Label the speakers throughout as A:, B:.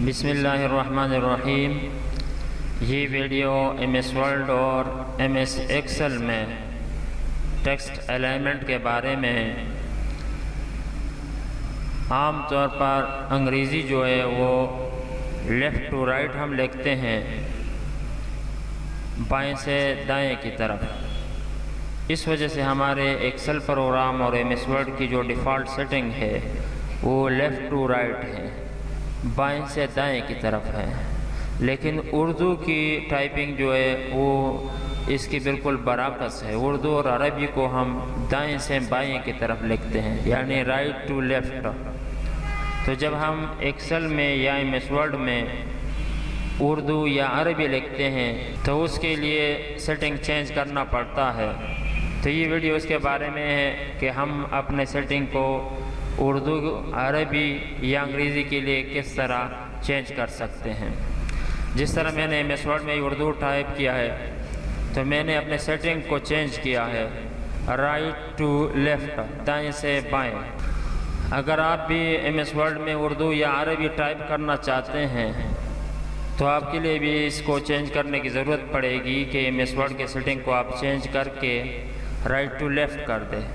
A: بسم اللہ الرحمن الرحیم۔ یہ ویڈیو ایم ایس ورڈ اور ایم ایس ایکسل میں ٹیکسٹ الائنمنٹ کے بارے میں ہے۔ عام طور پر انگریزی جو ہے وہ لیفٹ ٹو رائٹ ہم لکھتے ہیں، بائیں سے دائیں کی طرف۔ اس وجہ سے ہمارے ایکسل پروگرام اور ایم ایس ورڈ کی جو ڈیفالٹ سیٹنگ ہے وہ لیفٹ ٹو رائٹ ہے، بائیں سے دائیں کی طرف ہے۔ لیکن اردو کی ٹائپنگ جو ہے وہ اس کی بالکل برعکس ہے۔ اردو اور عربی کو ہم دائیں سے بائیں کی طرف لکھتے ہیں، یعنی رائٹ ٹو لیفٹ۔ تو جب ہم ایکسل میں یا ایم ایس ورڈ میں اردو یا عربی لکھتے ہیں تو اس کے لیے سیٹنگ چینج کرنا پڑتا ہے۔ تو یہ ویڈیو اس کے بارے میں ہے کہ ہم اپنے سیٹنگ کو اردو، عربی یا انگریزی کے لیے کس طرح چینج کر سکتے ہیں۔ جس طرح میں نے ایم ایس ورڈ میں اردو ٹائپ کیا ہے تو میں نے اپنے سیٹنگ کو چینج کیا ہے رائٹ ٹو لیفٹ، دائیں سے بائیں۔ اگر آپ بھی ایم ایس ورڈ میں اردو یا عربی ٹائپ کرنا چاہتے ہیں تو آپ کے لیے بھی اس کو چینج کرنے کی ضرورت پڑے گی کہ ایم ایس ورڈ کے سیٹنگ کو آپ چینج کر کے رائٹ ٹو لیفٹ کر دیں۔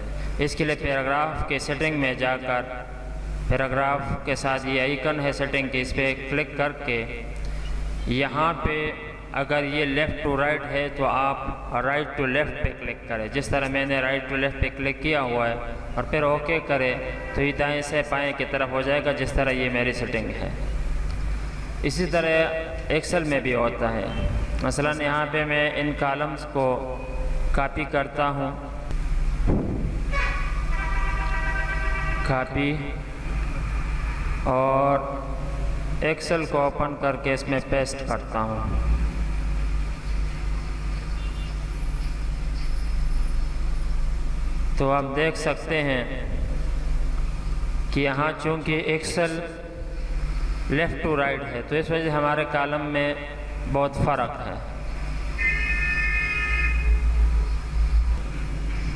A: اس کے لیے پیراگراف کے سیٹنگ میں جا کر پیراگراف کے ساتھ یہ آئیکن ہے سیٹنگ کے، اس پہ کلک کر کے یہاں پہ اگر یہ لیفٹ ٹو رائٹ ہے تو آپ رائٹ ٹو لیفٹ پہ کلک کریں۔ جس طرح میں نے رائٹ ٹو لیفٹ پہ کلک کیا ہوا ہے اور پھر اوکے کرے تو یہ دائیں سے بائیں کی طرف ہو جائے گا، جس طرح یہ میری سیٹنگ ہے۔ اسی طرح ایکسل میں بھی ہوتا ہے۔ مثلاً یہاں پہ میں ان کالمز کو کاپی کرتا ہوں، کاپی، اور ایکسل کو اوپن کر کے اس میں پیسٹ کرتا ہوں۔ تو آپ دیکھ سکتے ہیں کہ یہاں چونکہ ایکسل لیفٹ ٹو رائٹ ہے تو اس وجہ سے ہمارے کالم میں بہت فرق ہے۔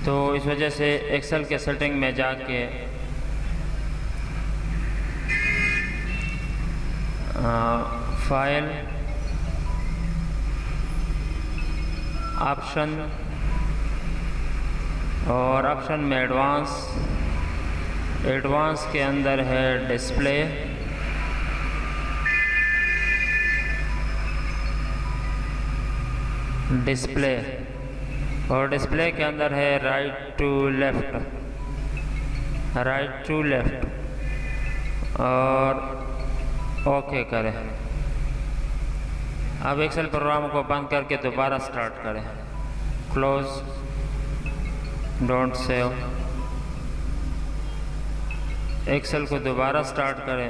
A: تو اس وجہ سے ایکسل کے سیٹنگ میں جا کے فائل، آپشن، اور آپشن میں ایڈوانس کے اندر ہے ڈسپلے، اور ڈسپلے کے اندر ہے رائٹ ٹو لیفٹ، اور اوکے کریں۔ اب ایکسل پروگرام کو بند کر کے دوبارہ سٹارٹ کریں، کلوز، ڈونٹ سیو۔ ایکسل کو دوبارہ سٹارٹ کریں۔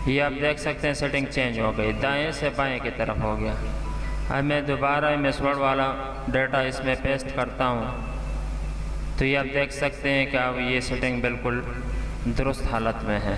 A: یہ آپ دیکھ سکتے ہیں سیٹنگ چینج ہو گئی، دائیں سے بائیں کی طرف ہو گیا۔ اب میں دوبارہ ایم ایس ورڈ والا ڈیٹا اس میں پیسٹ کرتا ہوں تو یہ آپ دیکھ سکتے ہیں کہ اب یہ سیٹنگ بالکل درست حالت میں ہے۔